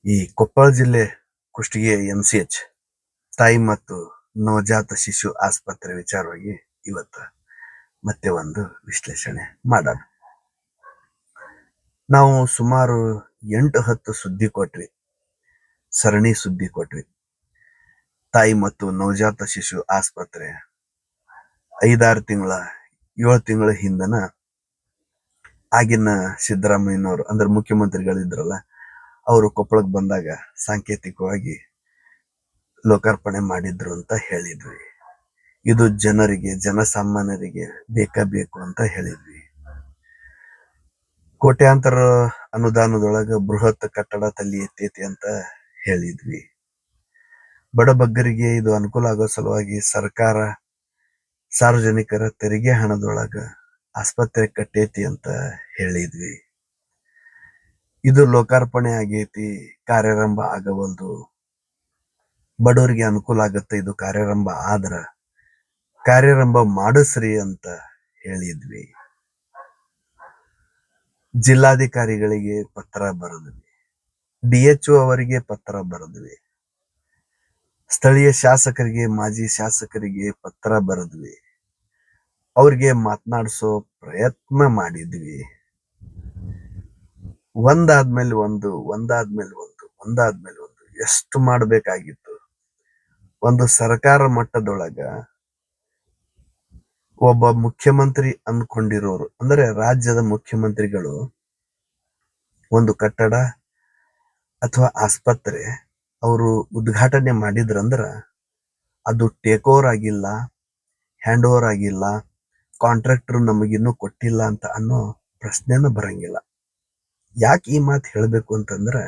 ಈ ಕೊಪ್ಪಳ ಜಿಲ್ಲೆ ಕುಷ್ಟಗಿ MCH ತಾಯಿ ಮತ್ತು ನವಜಾತ ಶಿಶು ಆಸ್ಪತ್ರೆ ವಿಚಾರವಾಗಿ ಇವತ್ತು ಮತ್ತೆ ಒಂದು ವಿಶ್ಲೇಷಣೆ ಮಾಡೋಣ. ನಾವು ಸುಮಾರು 8-10 ಸುದ್ದಿ ಕೊಟ್ವಿ, ಸರಣಿ ಸುದ್ದಿ ಕೊಟ್ವಿ. ತಾಯಿ ಮತ್ತು ನವಜಾತ ಶಿಶು ಆಸ್ಪತ್ರೆ 5-6 ತಿಂಗಳ 7 ತಿಂಗಳ ಹಿಂದನ ಆಗಿನ ಸಿದ್ದರಾಮಯ್ಯನವರು ಅಂದ್ರೆ ಮುಖ್ಯಮಂತ್ರಿಗಳಿದ್ರಲ್ಲ, ಅವರು ಕೊಪ್ಪಳಕ್ಕೆ ಬಂದಾಗ ಸಾಂಕೇತಿಕವಾಗಿ ಲೋಕಾರ್ಪಣೆ ಮಾಡಿದ್ರು ಅಂತ ಹೇಳಿದ್ವಿ. ಇದು ಜನರಿಗೆ, ಜನಸಾಮಾನ್ಯರಿಗೆ ಬೇಕು ಅಂತ ಹೇಳಿದ್ವಿ. ಕೋಟ್ಯಾಂತರ ಅನುದಾನದೊಳಗ ಬೃಹತ್ ಕಟ್ಟಡ ತಲ್ಲಿ ಎತ್ತೈತಿ ಅಂತ ಹೇಳಿದ್ವಿ. ಬಡಬಗ್ಗರಿಗೆ ಇದು ಅನುಕೂಲ ಆಗೋ ಸಲುವಾಗಿ ಸರ್ಕಾರ ಸಾರ್ವಜನಿಕರ ತೆರಿಗೆ ಹಣದೊಳಗ ಆಸ್ಪತ್ರೆ ಕಟ್ಟೈತಿ ಅಂತ ಹೇಳಿದ್ವಿ. ಇದು ಲೋಕಾರ್ಪಣೆ ಆಗೈತಿ, ಕಾರ್ಯಾರಂಭ ಆಗವಲ್ದು, ಬಡವರಿಗೆ ಅನುಕೂಲ ಆಗತ್ತೆ ಇದು ಕಾರ್ಯಾರಂಭ ಆದ್ರ, ಕಾರ್ಯಾರಂಭ ಮಾಡಿಸ್ರಿ ಅಂತ ಹೇಳಿದ್ವಿ. ಜಿಲ್ಲಾಧಿಕಾರಿಗಳಿಗೆ ಪತ್ರ ಬರೆದ್ವಿ, DHO ಅವರಿಗೆ ಪತ್ರ ಬರೆದ್ವಿ, ಸ್ಥಳೀಯ ಶಾಸಕರಿಗೆ, ಮಾಜಿ ಶಾಸಕರಿಗೆ ಪತ್ರ ಬರೆದ್ವಿ, ಅವ್ರಿಗೆ ಮಾತನಾಡಿಸೋ ಪ್ರಯತ್ನ ಮಾಡಿದ್ವಿ. ಒಂದಾದ್ಮೇಲೆ ಒಂದು ಎಷ್ಟು ಮಾಡಬೇಕಾಗಿತ್ತು. ಒಂದು ಸರ್ಕಾರ ಮಟ್ಟದೊಳಗ ಒಬ್ಬ ಮುಖ್ಯಮಂತ್ರಿ ಅಂದ್ಕೊಂಡಿರೋರು ಅಂದ್ರೆ ರಾಜ್ಯದ ಮುಖ್ಯಮಂತ್ರಿಗಳು ಒಂದು ಕಟ್ಟಡ ಅಥವಾ ಆಸ್ಪತ್ರೆ ಅವರು ಉದ್ಘಾಟನೆ ಮಾಡಿದ್ರಂದ್ರ ಅದು ಟೇಕ್ ಓವರ್ ಆಗಿಲ್ಲ, ಹ್ಯಾಂಡ್ ಓವರ್ ಆಗಿಲ್ಲ, ಕಾಂಟ್ರಾಕ್ಟರ್ ನಮಗಿನ್ನೂ ಕೊಟ್ಟಿಲ್ಲ ಅಂತ ಅನ್ನೋ ಪ್ರಶ್ನೆನ ಬರಂಗಿಲ್ಲ. ಯಾಕೆ ಈ ಮಾತು ಹೇಳಬೇಕು ಅಂತಂದ್ರೆ,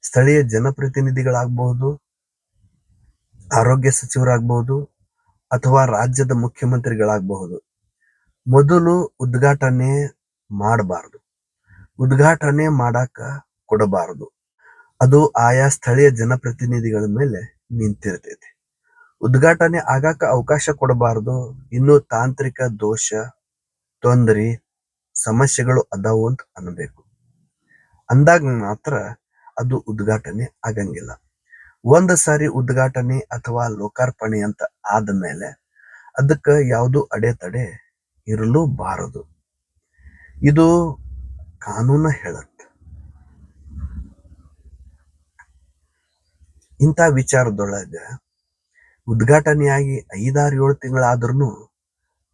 ಸ್ಥಳೀಯ ಜನಪ್ರತಿನಿಧಿಗಳಾಗಬಹುದು, ಆರೋಗ್ಯ ಸಚಿವರಾಗಬಹುದು, ಅಥವಾ ರಾಜ್ಯದ ಮುಖ್ಯಮಂತ್ರಿಗಳಾಗಬಹುದು, ಮೊದಲು ಉದ್ಘಾಟನೆ ಮಾಡಬಾರದು, ಉದ್ಘಾಟನೆ ಮಾಡಾಕ ಕೊಡಬಾರದು. ಅದು ಆಯಾ ಸ್ಥಳೀಯ ಜನಪ್ರತಿನಿಧಿಗಳ ಮೇಲೆ ನಿಂತಿರ್ತೈತಿ. ಉದ್ಘಾಟನೆ ಆಗಾಕ ಅವಕಾಶ ಕೊಡಬಾರದು. ಇನ್ನು ತಾಂತ್ರಿಕ ದೋಷ, ತೊಂದರೆ, ಸಮಸ್ಯೆಗಳು ಅದಾವು ಅಂತ ಅನ್ಬೇಕು. ಅಂದಾಗ ಮಾತ್ರ ಅದು ಉದ್ಘಾಟನೆ ಆಗಂಗಿಲ್ಲ. ಒಂದು ಸಾರಿ ಉದ್ಘಾಟನೆ ಅಥವಾ ಲೋಕಾರ್ಪಣೆ ಅಂತ ಆದ್ಮೇಲೆ ಅದಕ್ಕೆ ಯಾವುದು ಅಡೆತಡೆ ಇರಲೂಬಾರದು. ಇದು ಕಾನೂನು ಹೇಳತ್ತೆ. ಇಂಥ ವಿಚಾರದೊಳಗ ಉದ್ಘಾಟನೆಯಾಗಿ 5-6-7 ತಿಂಗಳಾದ್ರೂ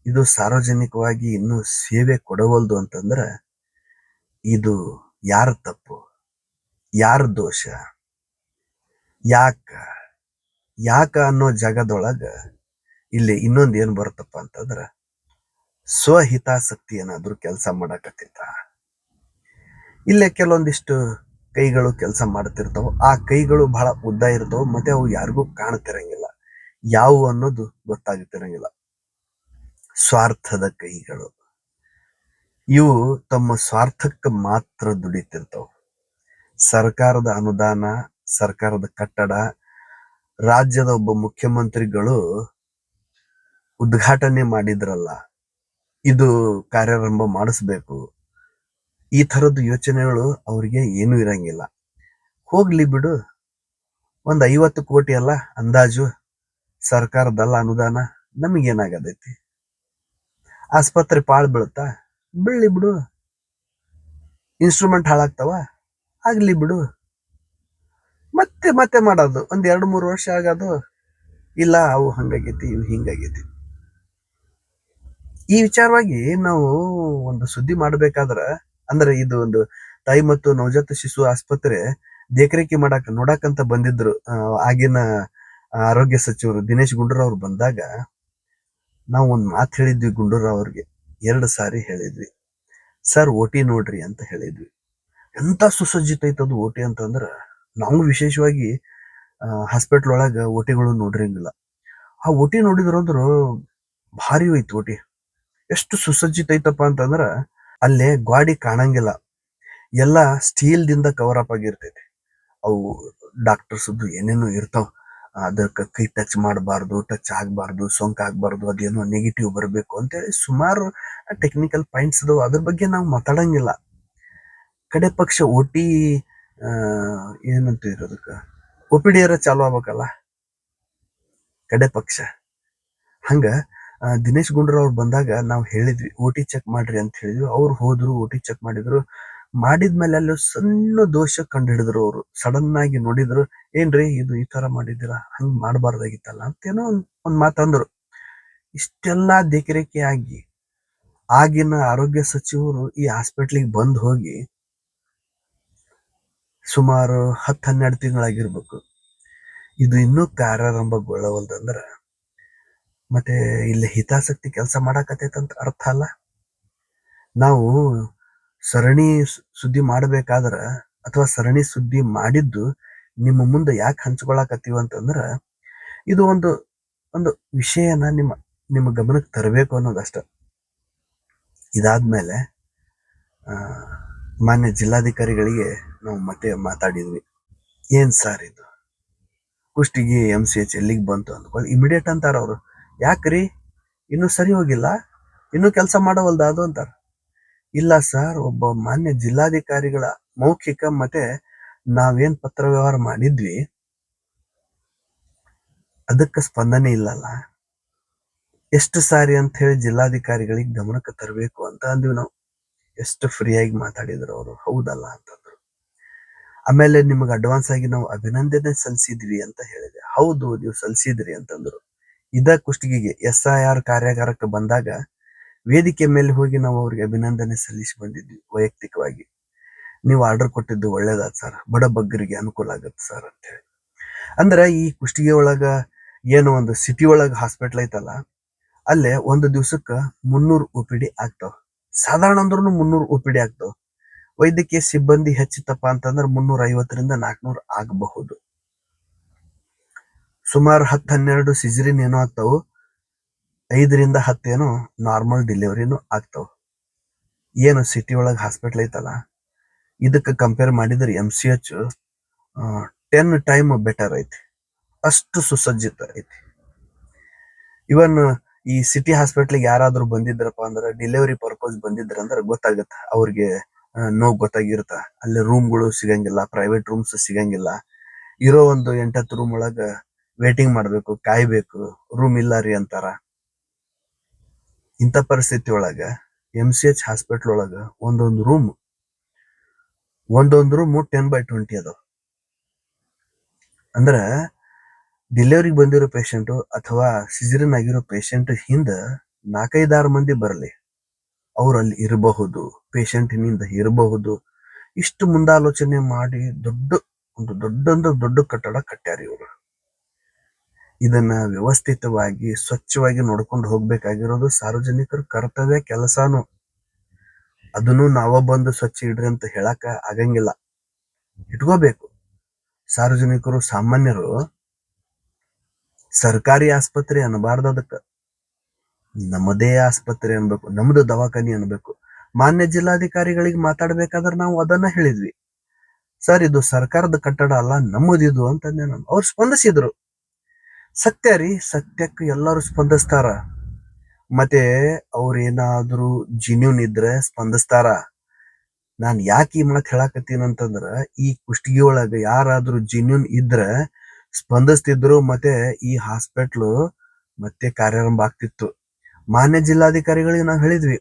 ಇದು ಸಾರ್ವಜನಿಕವಾಗಿ ಇನ್ನೂ ಸೇವೆ ಕೊಡವಲ್ದು ಅಂತಂದ್ರೆ ಇದು ಯಾರ ತಪ್ಪು, ಯಾರ ದೋಷ, ಯಾಕ ಅನ್ನೋ ಜಾಗದೊಳಗ ಇಲ್ಲಿ ಇನ್ನೊಂದು ಏನ್ ಬರುತ್ತಪ್ಪ ಅಂತಂದ್ರ ಸ್ವಹಿತಾಸಕ್ತಿ ಏನಾದ್ರೂ ಕೆಲಸ ಮಾಡಕತ್ತಿತ್ತ. ಇಲ್ಲೇ ಕೆಲವೊಂದಿಷ್ಟು ಕೈಗಳು ಕೆಲಸ ಮಾಡ್ತಿರ್ತಾವ. ಆ ಕೈಗಳು ಬಹಳ ಉದ್ದ ಇರ್ತಾವ, ಮತ್ತೆ ಅವು ಯಾರಿಗೂ ಕಾಣ್ತಿರಂಗಿಲ್ಲ, ಯಾವುವು ಅನ್ನೋದು ಗೊತ್ತಾಗ್ತಿರಂಗಿಲ್ಲ. ಸ್ವಾರ್ಥದ ಕೈಗಳು ಇವು ತಮ್ಮ ಸ್ವಾರ್ಥಕ್ಕೆ ಮಾತ್ರ ದುಡಿತಿರ್ತಾವ. ಸರ್ಕಾರದ ಅನುದಾನ, ಸರ್ಕಾರದ ಕಟ್ಟಡ, ರಾಜ್ಯದ ಒಬ್ಬ ಮುಖ್ಯಮಂತ್ರಿಗಳು ಉದ್ಘಾಟನೆ ಮಾಡಿದ್ರಲ್ಲ, ಇದು ಕಾರ್ಯಾರಂಭ ಮಾಡಿಸ್ಬೇಕು, ಈ ತರದ ಯೋಚನೆಗಳು ಅವ್ರಿಗೆ ಏನು ಇರಂಗಿಲ್ಲ. ಹೋಗ್ಲಿ ಬಿಡು, 50 ಕೋಟಿ ಅಲ್ಲ ಅಂದಾಜು ಸರ್ಕಾರದಲ್ಲ ಅನುದಾನ, ನಮಗೇನಾಗದೈತಿ, ಆಸ್ಪತ್ರೆ ಪಾಳು ಬೀಳುತ್ತಾ, ಬೀಳ್ಲಿ ಬಿಡು, ಇನ್ಸ್ಟ್ರೂಮೆಂಟ್ ಹಾಳಾಗ್ತಾವ, ಆಗ್ಲಿ ಬಿಡು, ಮತ್ತೆ ಮತ್ತೆ ಮಾಡೋದು. 1-2-3 ವರ್ಷ ಆಗೋದು, ಇಲ್ಲ ಅವು ಹಂಗಾಗೈತಿ, ಇವು ಹಿಂಗಾಗೈತಿ. ಈ ವಿಚಾರವಾಗಿ ನಾವು ಒಂದು ಸುದ್ದಿ ಮಾಡ್ಬೇಕಾದ್ರ, ಅಂದ್ರೆ ಇದು ಒಂದು ತಾಯಿ ಮತ್ತು ನವಜಾತ ಶಿಶು ಆಸ್ಪತ್ರೆ ದೇಖರೇಖೆ ನೋಡಾಕಂತ ಬಂದಿದ್ರು ಆಗಿನ ಆರೋಗ್ಯ ಸಚಿವರು ದಿನೇಶ್ ಗುಂಡೂರಾವ್ ಅವ್ರು ಬಂದಾಗ ನಾವು ಒಂದು ಮಾತು ಹೇಳಿದ್ವಿ ಗುಂಡೂರಾವ್ ಅವ್ರಿಗೆ, 2 ಸಾರಿ ಹೇಳಿದ್ವಿ. ಸರ್ OT ನೋಡ್ರಿ ಅಂತ ಹೇಳಿದ್ವಿ. ಎಂತ ಸುಸಜ್ಜಿತ ಐತದು OT ಅಂತಂದ್ರ, ನಾವು ವಿಶೇಷವಾಗಿ ಹಾಸ್ಪಿಟ್ಲ್ ಒಳಗ OTಗಳು ನೋಡಿರಂಗಿಲ್ಲ. ಆ OT ನೋಡಿದ್ರಂದ್ರು ಭಾರಿ ಐತಿ OT. ಎಷ್ಟು ಸುಸಜ್ಜಿತ ಐತಪ್ಪ ಅಂತಂದ್ರ ಅಲ್ಲೇ ಗಾಡಿ ಕಾಣಂಗಿಲ್ಲ, ಎಲ್ಲ ಸ್ಟೀಲ್ ದಿಂದ ಕವರ್ ಅಪ್ ಆಗಿರ್ತೈತಿ. ಅವು ಡಾಕ್ಟರ್ಸ್ ಏನೇನೋ ಇರ್ತಾವ, ಅದಕ್ಕೆ ಕೈ ಟಚ್ ಮಾಡಬಾರ್ದು, ಟಚ್ ಆಗ್ಬಾರ್ದು, ಸೋಂಕು ಆಗ್ಬಾರ್ದು, ಅದೇನೋ ನೆಗೆಟಿವ್ ಬರಬೇಕು ಅಂತೇಳಿ ಸುಮಾರು ಟೆಕ್ನಿಕಲ್ ಪಾಯಿಂಟ್ಸ್ ಅದಾವ. ಅದ್ರ ಬಗ್ಗೆ ನಾವು ಮಾತಾಡಂಗಿಲ್ಲ. ಕಡೆ ಪಕ್ಷ OT ಆ ಏನಂತೀರ ಅದಕ್ಕ OPD ಚಾಲು ಆಗ್ಬೇಕಲ್ಲ ಕಡೆ ಪಕ್ಷ. ಹಂಗ ದಿನೇಶ್ ಗುಂಡೂರಾವ್ ಅವ್ರು ಬಂದಾಗ ನಾವು ಹೇಳಿದ್ವಿ OT ಚೆಕ್ ಮಾಡ್ರಿ ಅಂತ ಹೇಳಿದ್ವಿ. ಅವ್ರು ಹೋದ್ರು OT ಚೆಕ್ ಮಾಡಿದ್ರು. ಮಾಡಿದ್ಮೇಲೆ ಅಲ್ಲಿ ಸಣ್ಣ ದೋಷ ಕಂಡು ಹಿಡಿದ್ರು. ಅವರು ಸಡನ್ ಆಗಿ ನೋಡಿದ್ರು, ಏನ್ರಿ ಇದು ಈ ತರ ಮಾಡಿದ್ದೀರಾ, ಹಂಗ್ ಮಾಡಬಾರ್ದಾಗಿತ್ತಲ್ಲ ಅಂತೇನೋ ಒಂದ್ ಮಾತಂದ್ರು. ಇಷ್ಟೆಲ್ಲಾ ದೇಖರೇಖೆ ಆಗಿ ಆಗಿನ ಆರೋಗ್ಯ ಸಚಿವರು ಈ ಹಾಸ್ಪಿಟ್ಲಿಗೆ ಬಂದ್ ಹೋಗಿ ಸುಮಾರು 10-12 ತಿಂಗಳಾಗಿರ್ಬೇಕು. ಇದು ಇನ್ನೂ ಕಾರ್ಯಾರಂಭಗೊಳ್ಳವಲ್ದಂದ್ರ ಮತ್ತೆ ಇಲ್ಲಿ ಹಿತಾಸಕ್ತಿ ಕೆಲಸ ಮಾಡಾಕತ್ತೈತಂತ ಅರ್ಥ ಅಲ್ಲ. ನಾವು ಸರಣಿ ಸುದ್ದಿ ಮಾಡ್ಬೇಕಾದ್ರ ಅಥವಾ ಸರಣಿ ಸುದ್ದಿ ಮಾಡಿದ್ದು ನಿಮ್ಮ ಮುಂದೆ ಯಾಕೆ ಹಂಚ್ಕೊಳಕತ್ತೀವಿ ಅಂತಂದ್ರ ಇದು ಒಂದು ಒಂದು ವಿಷಯನ ನಿಮ್ಮ ಗಮನಕ್ಕೆ ತರಬೇಕು ಅನ್ನೋದಷ್ಟ. ಇದಾದ್ಮೇಲೆ ಮಾನ್ಯ ಜಿಲ್ಲಾಧಿಕಾರಿಗಳಿಗೆ ನಾವು ಮತ್ತೆ ಮಾತಾಡಿದ್ವಿ. ಏನ್ ಸರ್ ಇದು ಕುಷ್ಟಗಿ MCH ಎಲ್ಲಿಗೆ ಬಂತು ಅಂದ್ಕೊಂಡು ಇಮಿಡಿಯೇಟ್ ಅಂತಾರ ಅವರು, ಯಾಕ್ರಿ ಇನ್ನೂ ಸರಿ ಹೋಗಿಲ್ಲ, ಇನ್ನೂ ಕೆಲಸ ಮಾಡವಲ್ದ ಅದು ಅಂತಾರ. ಇಲ್ಲ ಸರ್, ಒಬ್ಬ ಮಾನ್ಯ ಜಿಲ್ಲಾಧಿಕಾರಿಗಳ ಮೌಖಿಕ ಮತ್ತೆ ನಾವೇನ್ ಪತ್ರ ವ್ಯವಹಾರ ಮಾಡಿದ್ವಿ ಅದಕ್ಕೆ ಸ್ಪಂದನೆ ಇಲ್ಲಲ್ಲ, ಎಷ್ಟು ಸಾರಿ ಅಂತ ಹೇಳಿ ಜಿಲ್ಲಾಧಿಕಾರಿಗಳಿಗೆ ಗಮನಕ್ಕೆ ತರಬೇಕು ಅಂತ ಅಂದ್ವಿ ನಾವು. ಎಷ್ಟು ಫ್ರೀಯಾಗಿ ಮಾತಾಡಿದ್ರು ಅವರು, ಹೌದಲ್ಲ ಅಂತಂದ್ರು. ಆಮೇಲೆ ನಿಮಗೆ ಅಡ್ವಾನ್ಸ್ ಆಗಿ ನಾವು ಅಭಿನಂದನೆ ಸಲ್ಲಿಸಿದ್ವಿ ಅಂತ ಹೇಳಿದೆ. ಹೌದು, ನೀವು ಸಲ್ಲಿಸಿದ್ರಿ ಅಂತಂದ್ರು. ಇದ ಕುಷ್ಟಗಿಗೆ SIR ಕಾರ್ಯಾಗಾರಕ್ಕೆ ಬಂದಾಗ ವೇದಿಕೆ ಮೇಲೆ ಹೋಗಿ ನಾವು ಅವ್ರಿಗೆ ಅಭಿನಂದನೆ ಸಲ್ಲಿಸಿ ಬಂದಿದ್ವಿ ವೈಯಕ್ತಿಕವಾಗಿ. ನೀವು ಆರ್ಡರ್ ಕೊಟ್ಟಿದ್ದು ಒಳ್ಳೇದಾದ ಸರ್, ಬಡ ಬಗ್ಗರಿಗೆ ಅನುಕೂಲ ಆಗತ್ತೆ ಸರ್ ಅಂತ ಹೇಳಿ. ಅಂದ್ರೆ ಈ ಕುಷ್ಟಗಿ ಒಳಗ ಏನು ಒಂದು ಸಿಟಿ ಒಳಗ ಹಾಸ್ಪಿಟ್ಲ್ ಐತಲ್ಲ, ಅಲ್ಲೇ ಒಂದು ದಿವ್ಸಕ್ಕೆ 300 OPD ಆಗ್ತಾವ. ಸಾಧಾರಣ ಅಂದ್ರೂ 300 OPD ಆಗ್ತಾವ. ವೈದ್ಯಕೀಯ ಸಿಬ್ಬಂದಿ ಹೆಚ್ಚಿತಪ್ಪ ಅಂತಂದ್ರೆ 350ರಿಂದ 400 ಆಗಬಹುದು. ಸುಮಾರು 10-12 ಸಿಜರಿನ್ ಏನೋ ಆಗ್ತಾವು, 5ರಿಂದ 10 ಏನೋ ನಾರ್ಮಲ್ ಡೆಲಿವರಿನೂ ಆಗ್ತಾವ. ಏನು ಸಿಟಿ ಒಳಗೆ ಹಾಸ್ಪಿಟ್ಲ್ ಐತಲ್ಲ, ಇದಕ್ಕೆ ಕಂಪೇರ್ ಮಾಡಿದ್ರೆ MCH 10 ಟೈಮ್ ಬೆಟರ್ ಐತಿ. ಅಷ್ಟು ಸುಸಜ್ಜಿತ ಐತಿ. ಇವನ್ ಈ ಸಿಟಿ ಹಾಸ್ಪಿಟ್ಲಿಗೆ ಯಾರಾದ್ರೂ ಬಂದಿದ್ರಪ್ಪ ಅಂದ್ರೆ ಡೆಲಿವರಿ ಪರ್ಪಸ್ ಬಂದಿದ್ರಂದ್ರೆ ಗೊತ್ತಾಗತ್ತ ಅವ್ರಿಗೆ, ನೋವು ಗೊತ್ತಾಗಿರುತ್ತ. ಅಲ್ಲಿ ರೂಮ್ಗಳು ಸಿಗಂಗಿಲ್ಲ, ಪ್ರೈವೇಟ್ ರೂಮ್ಸ್ ಸಿಗಂಗಿಲ್ಲ. ಇರೋ ಒಂದು 8-10 ರೂಮ್ ಒಳಗ ವೇಟಿಂಗ್ ಮಾಡ್ಬೇಕು, ಕಾಯ್ಬೇಕು, ರೂಮ್ ಇಲ್ಲ ರೀ ಅಂತಾರ. ಇಂಥ ಪರಿಸ್ಥಿತಿ ಒಳಗ MCH ಹಾಸ್ಪಿಟ್ಲ್ ಒಳಗ ಒಂದೊಂದು ರೂಮ್ 10/20 ಅದಾವ. ಅಂದ್ರ ಡೆಲಿವರಿಗೆ ಬಂದಿರೋ ಪೇಷಂಟ್ ಅಥವಾ ಸಿಜರಿನ್ ಆಗಿರೋ ಪೇಷಂಟ್ ಹಿಂದ 4-5-6 ಮಂದಿ ಬರಲಿ, ಅವ್ರು ಅಲ್ಲಿ ಇರಬಹುದು, ಪೇಷಂಟಿನಿಂದ ಇರಬಹುದು. ಇಷ್ಟು ಮುಂದಾಲೋಚನೆ ಮಾಡಿ ದೊಡ್ಡ ಕಟ್ಟಡ ಕಟ್ಟ್ಯಾರ ಇವರು. ಇದನ್ನ ವ್ಯವಸ್ಥಿತವಾಗಿ ಸ್ವಚ್ಛವಾಗಿ ನೋಡ್ಕೊಂಡು ಹೋಗ್ಬೇಕಾಗಿರೋದು ಸಾರ್ವಜನಿಕರ ಕರ್ತವ್ಯ, ಕೆಲಸನು. ಅದನ್ನು ನಾವ ಬಂದು ಸ್ವಚ್ಛ ಇಡ್ರಿ ಅಂತ ಹೇಳಕ ಆಗಂಗಿಲ್ಲ, ಇಟ್ಕೋಬೇಕು. ಸಾರ್ವಜನಿಕರು ಸಾಮಾನ್ಯರು ಸರ್ಕಾರಿ ಆಸ್ಪತ್ರೆ ಅನ್ಬಾರ್ದು, ಅದಕ್ಕ ನಮ್ಮದೇ ಆಸ್ಪತ್ರೆ ಅನ್ಬೇಕು, ನಮ್ದು ದವಾಖಾನಿ ಅನ್ಬೇಕು. ಮಾನ್ಯ ಜಿಲ್ಲಾಧಿಕಾರಿಗಳಿಗೆ ಮಾತಾಡ್ಬೇಕಾದ್ರೆ ನಾವು ಅದನ್ನ ಹೇಳಿದ್ವಿ, ಸರ್ ಇದು ಸರ್ಕಾರದ ಕಟ್ಟಡ ಅಲ್ಲ, ನಮ್ಮದಿದು ಅಂತಂದೆ ನಾನು. ಅವ್ರು ಸ್ಪಂದಿಸಿದ್ರು. ಸತ್ಯ ರೀ, ಸತ್ಯಕ್ಕೆ ಎಲ್ಲರೂ ಸ್ಪಂದಿಸ್ತಾರ. ಮತ್ತೆ ಅವ್ರೇನಾದ್ರೂ ಜಿನ್ಯೂನ್ ಇದ್ರೆ ಸ್ಪಂದಿಸ್ತಾರ. ನಾನ್ ಯಾಕೆ ಈ ಮಾತು ಹೇಳಾಕತ್ತೀನಿ ಅಂತಂದ್ರ, ಈ ಕುಷ್ಟಗಿ ಒಳಗ ಯಾರಾದ್ರೂ ಜಿನ್ಯೂನ್ ಇದ್ರ ಸ್ಪಂದಿಸ್ತಿದ್ರು, ಮತ್ತೆ ಈ ಹಾಸ್ಪಿಟ್ಲು ಮತ್ತೆ ಕಾರ್ಯಾರಂಭ ಆಗ್ತಿತ್ತು. ಮಾನ್ಯ ಜಿಲ್ಲಾಧಿಕಾರಿಗಳಿಗೆ ನಾವು ಹೇಳಿದ್ವಿ,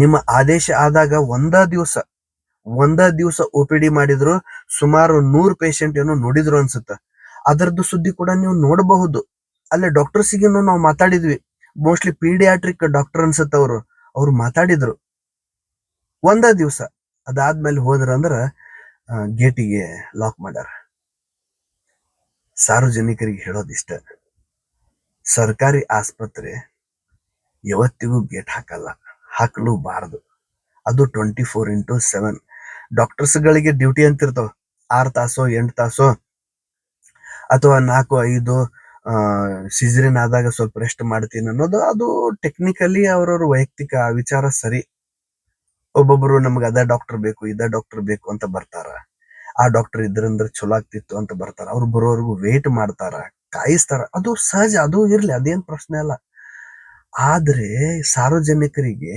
ನಿಮ್ಮ ಆದೇಶ ಆದಾಗ ಒಂದ ದಿವಸ OPD ಮಾಡಿದ್ರು ಸುಮಾರು 100 ಪೇಷಂಟ್ ಏನೋ ನೋಡಿದ್ರು ಅನ್ಸುತ್ತ. ಅದರದ್ದು ಸುದ್ದಿ ಕೂಡ ನೀವು ನೋಡಬಹುದು. ಅಲ್ಲೇ ಡಾಕ್ಟರ್ಸಿಗೂ ನಾವು ಮಾತಾಡಿದ್ವಿ. ಮೋಸ್ಟ್ಲಿ ಪೀಡಿಯಾಟ್ರಿಕ್ ಡಾಕ್ಟರ್ ಅನ್ಸುತ್ತ ಅವ್ರು ಮಾತಾಡಿದ್ರು. ಒಂದ ದಿವಸ ಅದಾದ್ಮೇಲೆ ಹೋದ್ರಂದ್ರ ಗೇಟಿಗೆ ಲಾಕ್ ಮಾಡ್ಯಾರ. ಸಾರ್ವಜನಿಕರಿಗೆ ಹೇಳೋದಿಷ್ಟ, ಸರ್ಕಾರಿ ಆಸ್ಪತ್ರೆ ಯಾವತ್ತಿಗೂ ಗೇಟ್ ಹಾಕಲು ಬಾರದು. ಅದು 24x7. ಡಾಕ್ಟರ್ಸ್ಗಳಿಗೆ ಡ್ಯೂಟಿ ಅಂತಿರ್ತಾವ, 6 ತಾಸೋ 8 ತಾಸೋ ಅಥವಾ 4-5 ಸಿಜರಿನ್ ಆದಾಗ ಸ್ವಲ್ಪ ರೆಸ್ಟ್ ಮಾಡ್ತೀನಿ ಅನ್ನೋದು ಅದು ಟೆಕ್ನಿಕಲಿ ಅವ್ರವ್ರ ವೈಯಕ್ತಿಕ ವಿಚಾರ. ಸರಿ, ಒಬ್ಬೊಬ್ರು ನಮ್ಗೆ ಅದ ಡಾಕ್ಟರ್ ಬೇಕು, ಇದ ಡಾಕ್ಟರ್ ಬೇಕು ಅಂತ ಬರ್ತಾರ. ಆ ಡಾಕ್ಟರ್ ಇದ್ರಂದ್ರೆ ಚಲೋ ಆಗ್ತಿತ್ತು ಅಂತ ಬರ್ತಾರ. ಅವ್ರು ಬರೋವರೆಗೂ ವೇಟ್ ಮಾಡ್ತಾರ, ಕಾಯಿಸ್ತಾರ. ಅದು ಸಹಜ, ಅದು ಇರ್ಲಿ, ಅದೇನ್ ಪ್ರಶ್ನೆ ಅಲ್ಲ. ಆದ್ರೆ ಸಾರ್ವಜನಿಕರಿಗೆ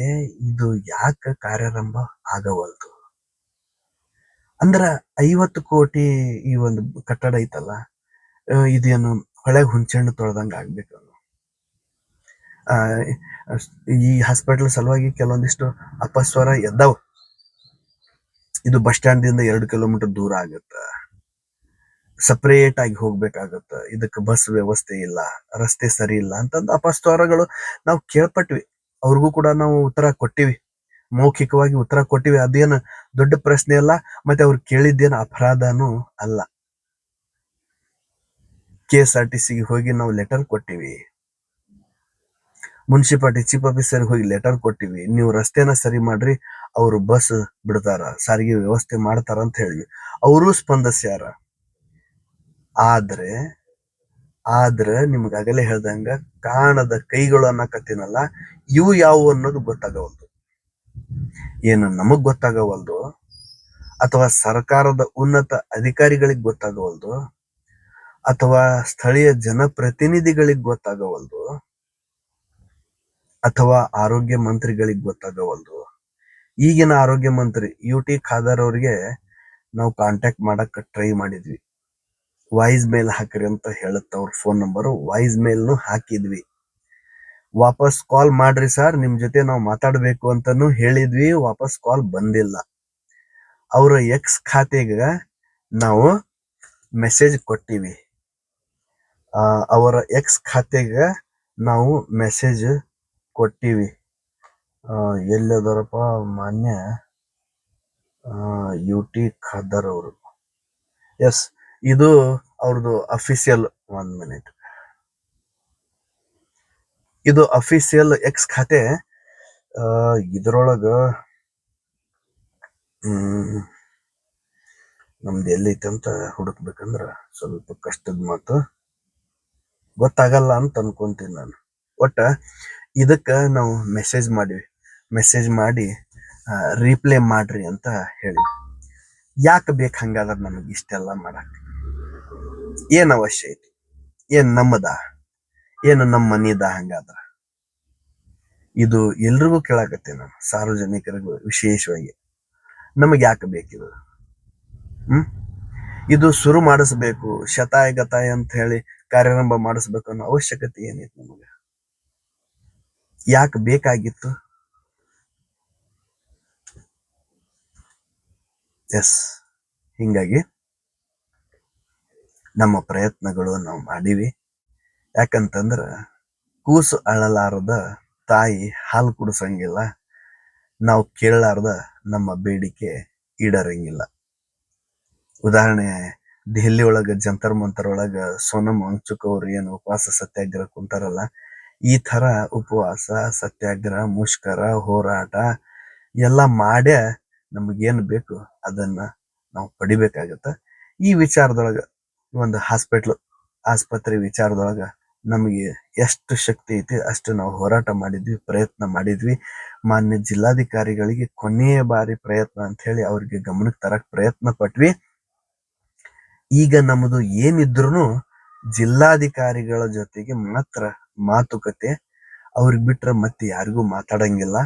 ಇದು ಯಾಕೆ ಕಾರ್ಯಾರಂಭ ಆಗವಲ್ದು? ಅಂದ್ರ 50 ಕೋಟಿ ಈ ಒಂದು ಕಟ್ಟಡ ಐತಲ್ಲ, ಇದೇನು ಹೊಳೆಗ್ ಹುಂಚೆಹಣ್ಣು ತೊಳ್ದಂಗ ಆಗ್ಬೇಕು. ಆ ಈ ಹಾಸ್ಪಿಟಲ್ ಸಲುವಾಗಿ ಕೆಲವೊಂದಿಷ್ಟು ಅಪಸ್ವರ ಎದ್ದಾವ. ಇದು ಬಸ್ ಸ್ಟ್ಯಾಂಡ್ ದಿಂದ 2 ಕಿಲೋಮೀಟರ್ ದೂರ ಆಗತ್ತ, ಸಪರೇಟ್ ಆಗಿ ಹೋಗ್ಬೇಕಾಗತ್ತ, ಇದಕ್ಕೆ ಬಸ್ ವ್ಯವಸ್ಥೆ ಇಲ್ಲ, ರಸ್ತೆ ಸರಿ ಇಲ್ಲ ಅಂತಂದು ಅಪಸ್ವರಗಳು ನಾವು ಕೇಳ್ಪಟ್ವಿ. ಅವ್ರಿಗೂ ಕೂಡ ನಾವು ಉತ್ತರ ಕೊಟ್ಟಿವಿ, ಮೌಖಿಕವಾಗಿ ಉತ್ತರ ಕೊಟ್ಟಿವಿ. ಅದೇನು ದೊಡ್ಡ ಪ್ರಶ್ನೆ ಅಲ್ಲ, ಮತ್ತೆ ಅವ್ರು ಕೇಳಿದ್ದೇನು ಅಪರಾಧನೂ ಅಲ್ಲ. KSRTC ಹೋಗಿ ನಾವು ಲೆಟರ್ ಕೊಟ್ಟಿವಿ, ಮುನ್ಸಿಪಾಲಿಟಿ ಚೀಫ್ ಆಫೀಸರ್ ಹೋಗಿ ಲೆಟರ್ ಕೊಟ್ಟಿವಿ, ನೀವು ರಸ್ತೆನ ಸರಿ ಮಾಡ್ರಿ, ಅವರು ಬಸ್ ಬಿಡ್ತಾರ, ಸಾರಿಗೆ ವ್ಯವಸ್ಥೆ ಮಾಡ್ತಾರ ಅಂತ ಹೇಳಿವಿ. ಅವರು ಸ್ಪಂದಿಸ್ಯಾರ. ಆದ್ರೆ ನಿಮ್ಗಾಗಲೇ ಹೇಳ್ದಂಗ ಕಾಣದ ಕೈಗಳು ಅನ್ನಕತ್ತೀನಲ್ಲ, ಇವು ಯಾವುವು ಅನ್ನೋದು ಗೊತ್ತಾಗವಲ್ದು. ಏನು ನಮಗ್ ಗೊತ್ತಾಗವಲ್ದು, ಅಥವಾ ಸರ್ಕಾರದ ಉನ್ನತ ಅಧಿಕಾರಿಗಳಿಗೆ ಗೊತ್ತಾಗವಲ್ದು, ಅಥವಾ ಸ್ಥಳೀಯ ಜನಪ್ರತಿನಿಧಿಗಳಿಗೆ ಗೊತ್ತಾಗವಲ್ದು, ಅಥವಾ ಆರೋಗ್ಯ ಮಂತ್ರಿಗಳಿಗೆ ಗೊತ್ತಾಗವಲ್ದು. ಈಗಿನ ಆರೋಗ್ಯ ಮಂತ್ರಿ UT ಖಾದರ್ ಅವ್ರಿಗೆ ನಾವು ಕಾಂಟ್ಯಾಕ್ಟ್ ಮಾಡಕ್ ಟ್ರೈ ಮಾಡಿದ್ವಿ. ವಾಯ್ಸ್ ಮೇಲ್ ಹಾಕ್ರಿ ಅಂತ ಹೇಳುತ್ತ ಅವ್ರ ಫೋನ್ ನಂಬರ್, ವಾಯ್ಸ್ ಮೇಲ್ನು ಹಾಕಿದ್ವಿ. ವಾಪಸ್ ಕಾಲ್ ಮಾಡ್ರಿ ಸರ್, ನಿಮ್ ಜೊತೆ ನಾವು ಮಾತಾಡ್ಬೇಕು ಅಂತಾನು ಹೇಳಿದ್ವಿ. ವಾಪಸ್ ಕಾಲ್ ಬಂದಿಲ್ಲ. ಅವರ ಎಕ್ಸ್ ಖಾತೆಗೆ ನಾವು ಮೆಸೇಜ್ ಕೊಟ್ಟಿವಿ. ಅವರ ಎಕ್ಸ್ ಖಾತೆಗೆ ನಾವು ಮೆಸೇಜ್ ಕೊಟ್ಟಿವಿ. ಎಲ್ಲದರಪ್ಪ ಮಾನ್ಯ UT ಖಾದರ್ ಅವರು. ಎಸ್, ಇದು ಅವ್ರದ್ದು ಅಫಿಷಿಯಲ್. 1 ಮಿನಿಟ್. ಇದು ಅಫಿಷಿಯಲ್ ಎಕ್ಸ್ ಖಾತೆ. ಇದ್ರೊಳಗ ನಮ್ದು ಎಲ್ಲೈತೆ ಅಂತ ಹುಡುಕ್ಬೇಕಂದ್ರ ಸ್ವಲ್ಪ ಕಷ್ಟದ ಮಾತು, ಗೊತ್ತಾಗಲ್ಲ ಅಂತ ಅನ್ಕೊಂತೀನಿ ನಾನು. ಒಟ್ಟ ಇದಕ್ಕ ನಾವು ಮೆಸೇಜ್ ಮಾಡಿವಿ. ಮೆಸೇಜ್ ಮಾಡಿ ರಿಪ್ಲೈ ಮಾಡ್ರಿ ಅಂತ ಹೇಳಿ. ಯಾಕೆ ಬೇಕು ಹಂಗಾದ್ರೆ ನಮಗೆ ಇಷ್ಟೆಲ್ಲ ಮಾಡಕ್? ಏನ್ ಅವಶ್ಯ ಐತಿ? ಏನ್ ನಮ್ಮದ? ಏನು ನಮ್ಮ ಮನಿದ? ಹಂಗಾದ್ರ ಇದು ಎಲ್ರಿಗೂ ಕೇಳಾಕತ್ತೀನಿ ನಾನು, ಸಾರ್ವಜನಿಕರಿಗೂ ವಿಶೇಷವಾಗಿ. ನಮಗ್ ಯಾಕೆ ಬೇಕಿದು? ಇದು ಶುರು ಮಾಡಿಸ್ಬೇಕು, ಶತಾಯ ಗತಾಯ ಅಂತ ಹೇಳಿ ಕಾರ್ಯಾರಂಭ ಮಾಡಿಸ್ಬೇಕು ಅನ್ನೋ ಅವಶ್ಯಕತೆ ಏನೈತಿ ನಮಗೆ? ಯಾಕೆ ಬೇಕಾಗಿತ್ತು? ಎಸ್, ಹಿಂಗಾಗಿ ನಮ್ಮ ಪ್ರಯತ್ನಗಳು ನಾವು ಮಾಡಿವಿ. ಯಾಕಂತಂದ್ರ ಕೂಸು ಅಳಲಾರದ ತಾಯಿ ಹಾಲು ಕುಡಿಸಂಗಿಲ್ಲ, ನಾವು ಕೇಳಲಾರ್ದ ನಮ್ಮ ಬೇಡಿಕೆ ಈಡೇರಂಗಿಲ್ಲ. ಉದಾಹರಣೆ, ದೆಹಲಿ ಒಳಗ ಜಂತರ್ ಮಂತರ್ ಒಳಗ ಸೋನಂ ವಾಂಗ್ಚುಕ್ ಅವ್ರು ಏನು ಉಪವಾಸ ಸತ್ಯಾಗ್ರಹ ಕುಂತಾರಲ್ಲ, ಈ ತರ ಉಪವಾಸ ಸತ್ಯಾಗ್ರಹ, ಮುಷ್ಕರ, ಹೋರಾಟ ಎಲ್ಲ ಮಾಡ್ಯ ನಮಗೇನು ಬೇಕು ಅದನ್ನ ನಾವು ಪಡಿಬೇಕಾಗತ್ತ. ಈ ವಿಚಾರದೊಳಗ ಒಂದು ಆಸ್ಪತ್ರೆ ವಿಚಾರದೊಳಗ ನಮಗೆ ಎಷ್ಟು ಶಕ್ತಿ ಐತಿ ಅಷ್ಟು ನಾವು ಹೋರಾಟ ಮಾಡಿದ್ವಿ, ಪ್ರಯತ್ನ ಮಾಡಿದ್ವಿ. ಮಾನ್ಯ ಜಿಲ್ಲಾಧಿಕಾರಿಗಳಿಗೆ ಕೊನೆಯ ಬಾರಿ ಪ್ರಯತ್ನ ಅಂತ ಹೇಳಿ ಅವ್ರಿಗೆ ಗಮನಕ್ಕೆ ತರಕ್ ಪ್ರಯತ್ನ ಪಟ್ವಿ. ಈಗ ನಮ್ಮದು ಏನಿದ್ರು ಜಿಲ್ಲಾಧಿಕಾರಿಗಳ ಜೊತೆಗೆ ಮಾತ್ರ ಮಾತುಕತೆ, ಅವ್ರಿಗೆ ಬಿಟ್ರೆ ಮತ್ತೆ ಯಾರಿಗೂ ಮಾತಾಡಂಗಿಲ್ಲ.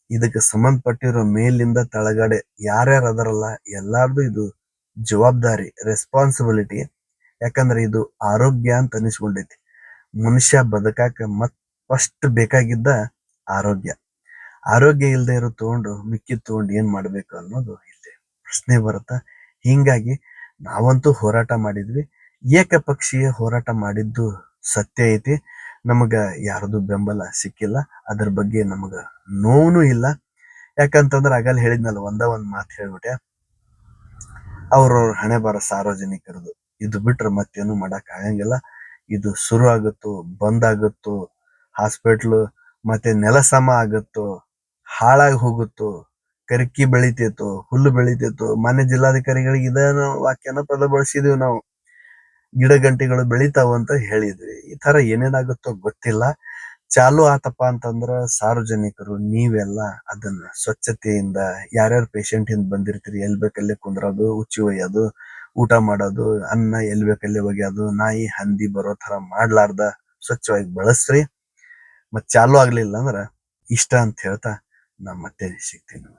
ಇದಕ್ಕೆ ಸಂಬಂಧಪಟ್ಟಿರೋ ಮೇಲಿಂದ ತಳಗಡೆ ಯಾರ್ಯಾರು ಅದರಲ್ಲ ಎಲ್ಲಾರ್ದು ಇದು ಜವಾಬ್ದಾರಿ, ರೆಸ್ಪಾನ್ಸಿಬಿಲಿಟಿ. ಯಾಕಂದ್ರೆ ಇದು ಆರೋಗ್ಯ ಅಂತ ಅನಿಸ್ಕೊಂಡೈತಿ. ಮನುಷ್ಯ ಬದುಕಾಕ ಫಸ್ಟ್ ಬೇಕಾಗಿದ್ದ ಆರೋಗ್ಯ. ಆರೋಗ್ಯ ಇಲ್ಲದೆ ಇರೋ ತಗೊಂಡು ಮಿಕ್ಕಿದ್ ತಗೊಂಡು ಏನ್ ಮಾಡ್ಬೇಕು ಅನ್ನೋದು ಇಲ್ಲಿ ಪ್ರಶ್ನೆ ಬರುತ್ತ. ಹಿಂಗಾಗಿ ನಾವಂತೂ ಹೋರಾಟ ಮಾಡಿದ್ವಿ, ಏಕಪಕ್ಷೀಯ ಹೋರಾಟ ಮಾಡಿದ್ದು ಸತ್ಯ ಐತಿ. ನಮಗ ಯಾರದು ಬೆಂಬಲ ಸಿಕ್ಕಿಲ್ಲ, ಅದ್ರ ಬಗ್ಗೆ ನಮಗ ನೋವು ಇಲ್ಲ. ಯಾಕಂತಂದ್ರ ಆಗಲ್ಲ ಹೇಳಿದ್ನಲ್ಲ, ಒಂದ್ ಮಾತು ಹೇಳ್ಬಿಟ್ಟೆ, ಅವ್ರವ್ರ ಹಣೆ ಬರ ಸಾರ್ವಜನಿಕರದು. ಇದು ಬಿಟ್ರೆ ಮತ್ತೇನು ಮಾಡಕ್ ಆಗಂಗಿಲ್ಲ. ಇದು ಶುರು ಆಗುತ್ತೋ, ಬಂದ್ ಆಗುತ್ತೋ, ಹಾಸ್ಪಿಟ್ಲು ಮತ್ತೆ ನೆಲಸಮ ಆಗುತ್ತೋ, ಹಾಳಾಗಿ ಹೋಗುತ್ತೋ, ಕರ್ಕಿ ಬೆಳಿತೈತೋ, ಹುಲ್ಲು ಬೆಳಿತೈತೋ. ಮಾನ್ಯ ಜಿಲ್ಲಾಧಿಕಾರಿಗಳಿಗೆ ಇದನ್ನ ವಾಕ್ಯನ ಪದ ಬಳಸಿದೀವಿ ನಾವು, ಗಿಡ ಗಂಟಿಗಳು ಬೆಳಿತಾವ ಅಂತ ಹೇಳಿದ್ವಿ. ಈ ತರ ಏನೇನಾಗುತ್ತೋ ಗೊತ್ತಿಲ್ಲ. ಚಾಲು ಆತಪ್ಪ ಅಂತಂದ್ರ ಸಾರ್ವಜನಿಕರು ನೀವೆಲ್ಲ ಅದನ್ನ ಸ್ವಚ್ಛತೆಯಿಂದ, ಯಾರ್ಯಾರು ಪೇಷಂಟ್ ಇಂದ ಬಂದಿರ್ತೀರಿ ಎಲ್ ಬೇಕಲ್ಲೇ ಕುಂದ್ರೋದು, ಉಚ್ಚಿ ಒಯ್ಯೋದು, ಊಟ ಮಾಡೋದು, ಅನ್ನ ಎಲ್ ಬೇಕಲ್ಲೇ ಒಗ್ಯೋದು, ನಾಯಿ ಹಂದಿ ಬರೋ ತರ ಮಾಡ್ಲಾರ್ದ ಸ್ವಚ್ಛವಾಗಿ ಬಳಸ್ರಿ. ಮತ್ ಚಾಲು ಆಗ್ಲಿಲ್ಲ ಅಂದ್ರ ಇಷ್ಟ ಅಂತ ಹೇಳ್ತಾ ನಾ ಮತ್ತೆ ಸಿಗ್ತೀನಿ.